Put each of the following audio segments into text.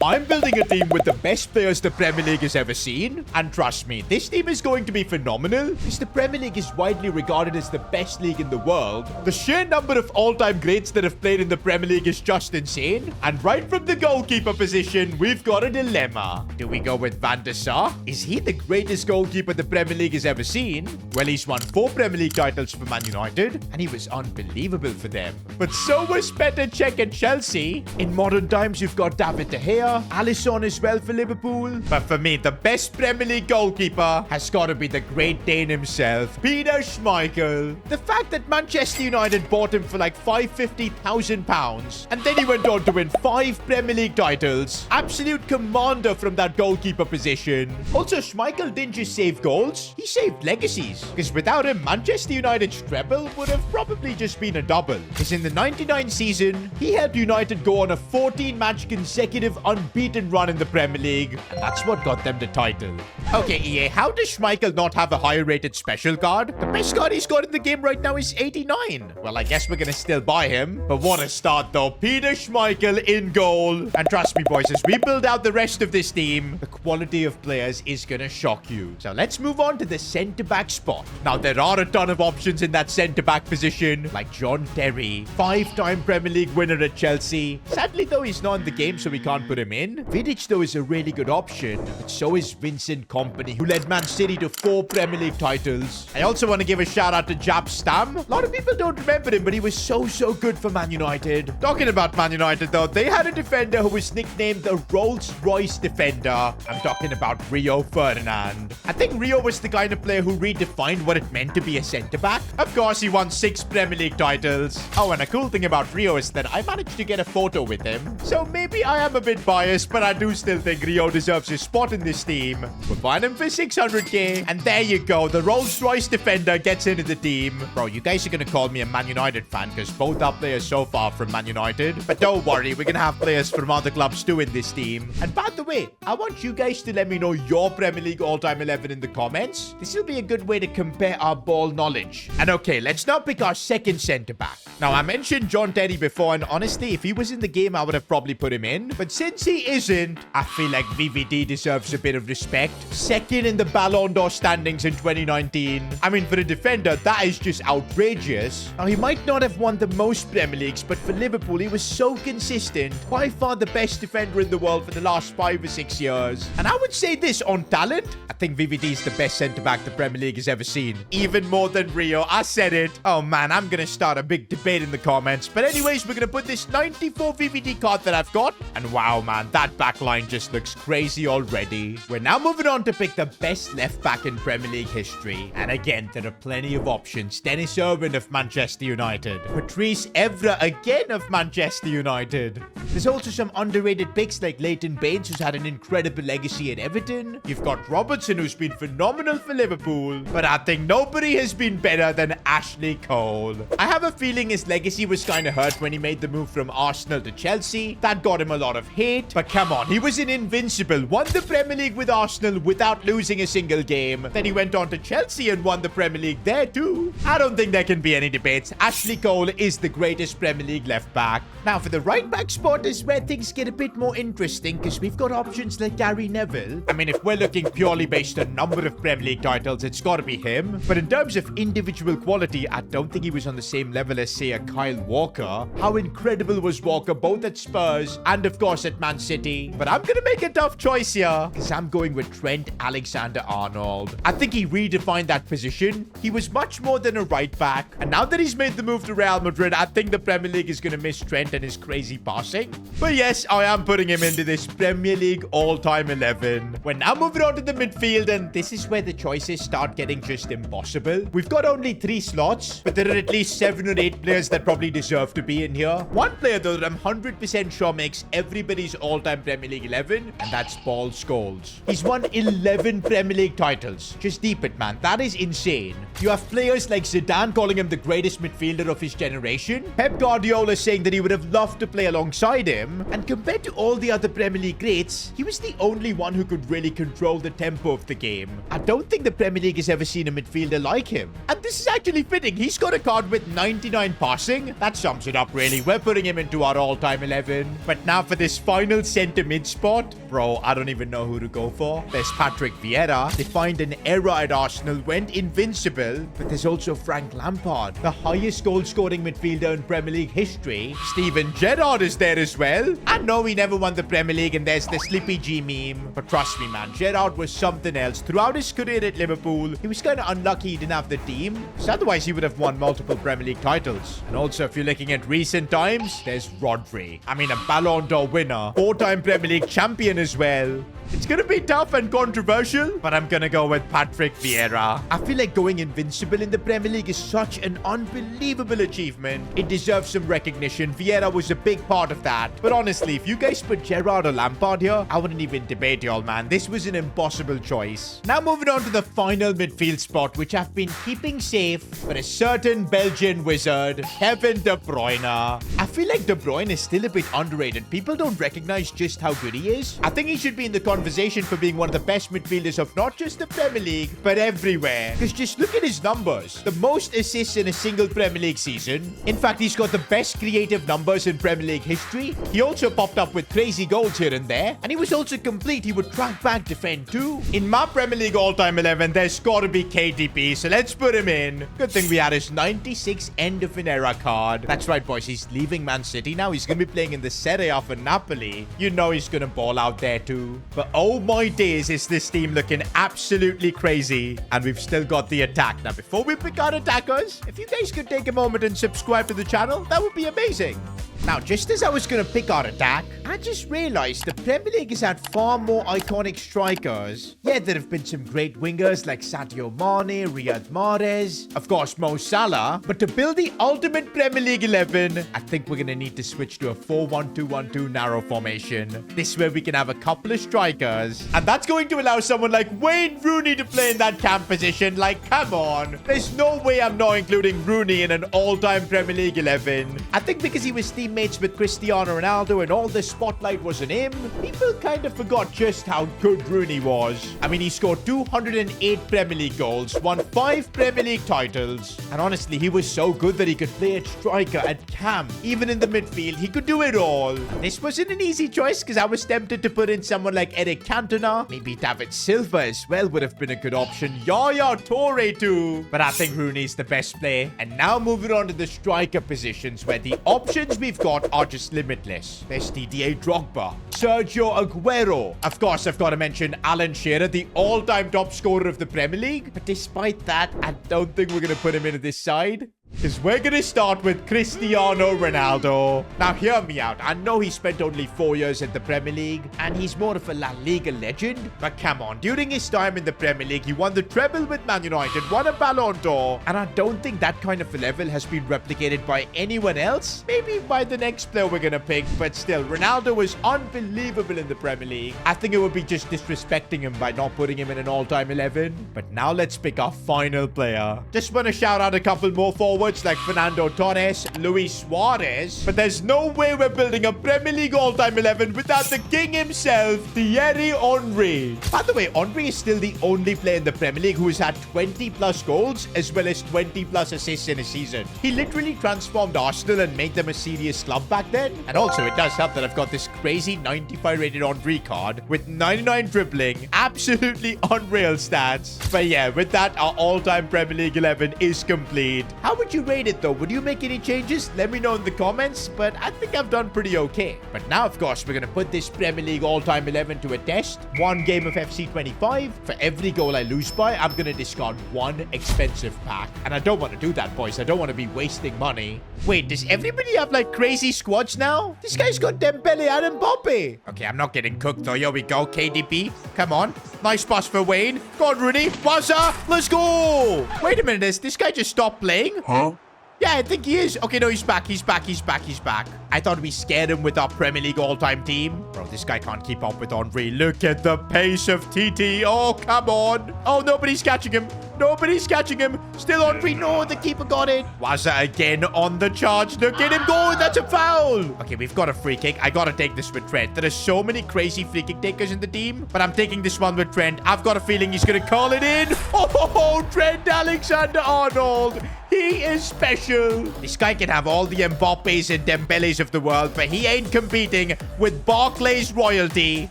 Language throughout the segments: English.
I'm building a team with the best players the Premier League has ever seen. And trust me, this team is going to be phenomenal because the Premier League is widely regarded as the best league in the world. The sheer number of all-time greats that have played in the Premier League is just insane. And right from the goalkeeper position, we've got a dilemma. Do we go with Van der Sar? Is he the greatest goalkeeper the Premier League has ever seen? Well, he's won 4 Premier League titles for Man United, and he was unbelievable for them. But so was Petr Cech at Chelsea. In modern times, you've got David De Gea, Alisson as well for Liverpool. But for me, the best Premier League goalkeeper has got to be the Great Dane himself, Peter Schmeichel. The fact that Manchester United bought him for like £550,000 and then he went on to win 5 Premier League titles. Absolute commander from that goalkeeper position. Also, Schmeichel didn't just save goals, he saved legacies. Because without him, Manchester United's treble would have probably just been a double. Because in the 99 season, he helped United go on a 14-match consecutive unbeaten run in the Premier League, and that's what got them the title. Okay, EA, how does Schmeichel not have a higher rated special card? The best card he's got in the game right now is 89. Well, I guess we're gonna still buy him. But what a start though. Peter Schmeichel in goal. And trust me, boys, as we build out the rest of this team, the quality of players is gonna shock you. So let's move on to the centre-back spot. Now, there are a ton of options in that centre-back position, like John Terry, 5-time Premier League winner at Chelsea. Sadly, though, he's not in the game, so we can't put him in. Vidic, though, is a really good option, but so is Vincent Kompany, who led Man City to 4 Premier League titles. I also want to give a shout out to Jaap Stam. A lot of people don't remember him, but he was so good for Man United. Talking about Man United, though, they had a defender who was nicknamed the Rolls-Royce defender. I'm talking about Rio Ferdinand. I think Rio was the kind of player who redefined what it meant to be a centre-back. Of course, he won 6 Premier League titles. Oh, and a cool thing about Rio is that I managed to get a photo with him. So maybe I am a bit biased, but I do still think Rio deserves his spot in this team. We're buying him for 600k, and there you go. The Rolls-Royce defender gets into the team. Bro, you guys are gonna call me a Man United fan because both our players so far from Man United. But don't worry, we're gonna have players from other clubs too in this team. And by the way, I want you guys to let me know your Premier League all-time 11 in the comments. This will be a good way to compare our ball knowledge. And okay, let's now pick our second centre-back. Now, I mentioned John Terry before, and honestly, if he was in the game, I would have probably put him in. But since he isn't, I feel like VVD deserves a bit of respect. Second in the Ballon d'Or standings in 2019. I mean, for a defender, that is just outrageous. Now, he might not have won the most Premier Leagues, but for Liverpool, he was so consistent. By far the best defender in the world for the last 5 or 6 years. And I would say this on talent, I think VVD is the best centre-back the Premier League has ever seen. Even more than Rio. I said it. Oh man, I'm gonna start a big debate in the comments. But anyways, we're gonna put this 94 VVD card that I've got. And wow, man, that back line just looks crazy already. We're now moving on to pick the best left back in Premier League history. And again, there are plenty of options. Dennis Irwin of Manchester United. Patrice Evra again of Manchester United. There's also some underrated picks like Leighton Baines, who's had an incredible legacy at Everton. You've got Robertson, who's been phenomenal for Liverpool. But I think nobody has been better than Ashley Cole. I have a feeling his legacy was kind of hurt when he made the move from Arsenal to Chelsea. That got him a lot of hate. But come on, he was an invincible. Won the Premier League with Arsenal without losing a single game. Then he went on to Chelsea and won the Premier League there too. I don't think there can be any debates. Ashley Cole is the greatest Premier League left back. Now for the right back spot is where things get a bit more interesting because we've got options like Gary Neville. I mean, if we're looking purely based on number of Premier League titles, it's got to be him. But in terms of individual quality, I don't think he was on the same level as, say, a Kyle Walker. How incredible was Walker both at Spurs and, of course, at Man City? But I'm going to make a tough choice here because I'm going with Trent Alexander-Arnold. I think he redefined that position. He was much more than a right back. And now that he's made the move to Real Madrid, I think the Premier League is going to miss Trent and his crazy passing. But yes, I am putting him into this Premier League all-time 11. We're now moving on to the midfield, and this is where the choices start getting just impossible. We've got only 3 slots, but there are at least 7 or 8 players that probably deserve to be in here. One player, though, that I'm 100% sure makes everybody's all-time Premier League 11, and that's Paul Scholes. He's won 11 Premier League titles. Just deep it, man. That is insane. You have players like Zidane calling him the greatest midfielder of his generation. Pep Guardiola saying that he would have loved to play alongside him. And compared to all the other Premier League greats, he was the only only one who could really control the tempo of the game. I don't think the Premier League has ever seen a midfielder like him. And this is actually fitting. He's got a card with 99 passing. That sums it up, really. We're putting him into our all-time 11. But now for this final centre mid spot, bro, I don't even know who to go for. There's Patrick Vieira. They find an era at Arsenal, went invincible. But there's also Frank Lampard, the highest goal-scoring midfielder in Premier League history. Steven Gerrard is there as well. I know he never won the Premier League, and there's the Slippy G meme. But trust me, man, Gerrard was something else. Throughout his career at Liverpool, he was kind of unlucky he didn't have the team. So otherwise, he would have won multiple Premier League titles. And also, if you're looking at recent times, there's Rodri. I mean, a Ballon d'Or winner, 4-time Premier League champion as well. It's going to be tough and controversial, but I'm going to go with Patrick Vieira. I feel like going invincible in the Premier League is such an unbelievable achievement. It deserves some recognition. Vieira was a big part of that. But honestly, if you guys put Gerrard or Lampard here, I wouldn't even debate y'all, man. This was an impossible choice. Now moving on to the final midfield spot, which I've been keeping safe for a certain Belgian wizard, Kevin De Bruyne. I feel like De Bruyne is still a bit underrated. People don't recognize just how good he is. I think he should be in the conversation for being one of the best midfielders of not just the Premier League, but everywhere. Because just look at his numbers. The most assists in a single Premier League season. In fact, he's got the best creative numbers in Premier League history. He also popped up with crazy goals here and there. And he was also complete. He would track back, defend too. In my Premier League all-time 11, there's got to be KDB. So let's put him in. Good thing we had his 96 end of an era card. That's right, boys. He's leaving Man City now. He's going to be playing in the Serie A for Napoli. You know he's going to ball out there too. But oh my days, is this team looking absolutely crazy. And we've still got the attack. Now, before we pick our attackers, if you guys could take a moment and subscribe to the channel, that would be amazing. Now, just as I was going to pick our attack, I just realized the Premier League has had far more iconic strikers. Yeah, there have been some great wingers like Sadio Mane, Riyad Mahrez, of course Mo Salah. But to build the ultimate Premier League 11, I think we're going to need to switch to a 4-1-2-1-2 narrow formation. This way we can have a couple of strikers. And that's going to allow someone like Wayne Rooney to play in that cam position. Like, come on. There's no way I'm not including Rooney in an all-time Premier League 11. I think because he was teammates with Cristiano Ronaldo and all the spotlight was on him, people kind of forgot just how good Rooney was. I mean, he scored 208 Premier League goals, won 5 Premier League titles, and honestly, he was so good that he could play at striker, at cam, even in the midfield. He could do it all. This wasn't an easy choice because I was tempted to put in someone like Eric Cantona. Maybe David Silva as well would have been a good option. Yaya Toure too. But I think Rooney's the best play. And now moving on to the striker positions, where the options we've got are just limitless. There's Didier Drogba, Sergio Aguero. Of course, I've got to mention Alan Shearer, the all-time top scorer of the Premier League. But despite that, I don't think we're going to put him into this side, because we're going to start with Cristiano Ronaldo. Now, hear me out. I know he spent only 4 years at the Premier League, and he's more of a La Liga legend. But come on, during his time in the Premier League, he won the treble with Man United, won a Ballon d'Or, and I don't think that kind of a level has been replicated by anyone else. Maybe by the next player we're going to pick, but still, Ronaldo was unbelievable in the Premier League. I think it would be just disrespecting him by not putting him in an all-time 11. But now let's pick our final player. Just want to shout out a couple more forwards like Fernando Torres, Luis Suarez. But there's no way we're building a Premier League all-time 11 without the king himself, Thierry Henry. By the way, Henry is still the only player in the Premier League who has had 20 plus goals as well as 20 plus assists in a season. He literally transformed Arsenal and made them a serious club back then. And also, it does help that I've got this crazy 95 rated Henry card with 99 dribbling. Absolutely unreal stats. But yeah, with that, our all-time Premier League 11 is complete. How would you rate it though? Would you make any changes? Let me know in the comments, but I think I've done pretty okay. But now, of course, we're going to put this Premier League all-time 11 to a test. 1 game of FC 25. For every goal I lose by, I'm going to discard 1 expensive pack. And I don't want to do that, boys. I don't want to be wasting money. Wait, does everybody have like crazy squads now? This guy's got Dembele and Mbappe. Okay, I'm not getting cooked though. Here we go. KDB. Come on. Nice pass for Wayne. Go on, Rooney. Wazza. Let's go. Wait a minute. Has this guy just stopped playing? Huh? Yeah, I think he is. Okay, no, he's back. He's back. He's back. He's back. I thought we scared him with our Premier League all-time team. Bro, this guy can't keep up with Henry. Look at the pace of TT. Oh, come on. Oh, nobody's catching him. Nobody's catching him. Still on free. No, the keeper got it. Waza again on the charge. Look at him go. That's a foul. Okay, we've got a free kick. I gotta take this with Trent. There are so many crazy free kick takers in the team, but I'm taking this one with Trent. I've got a feeling he's gonna call it in. Oh, Trent Alexander-Arnold. He is special. This guy can have all the Mbappes and Dembeles of the world, but he ain't competing with Barclays royalty.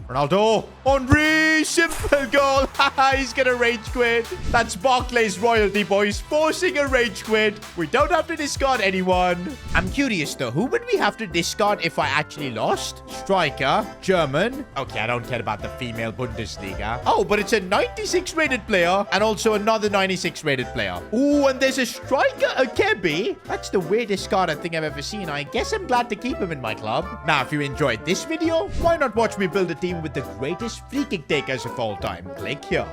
Ronaldo. Henry. Simple goal. He's gonna rage quit. That's Barclays royalty, boys. Forcing a rage quit. We don't have to discard anyone. I'm curious, though. Who would we have to discard if I actually lost? Striker. German. Okay, I don't care about the female Bundesliga. Oh, but it's a 96 rated player and also another 96 rated player. Ooh, and there's a striker, a Kebby. That's the weirdest card I think I've ever seen. I guess I'm glad to keep him in my club. Now, if you enjoyed this video, why not watch me build a team with the greatest free kick takers of all time? Click here.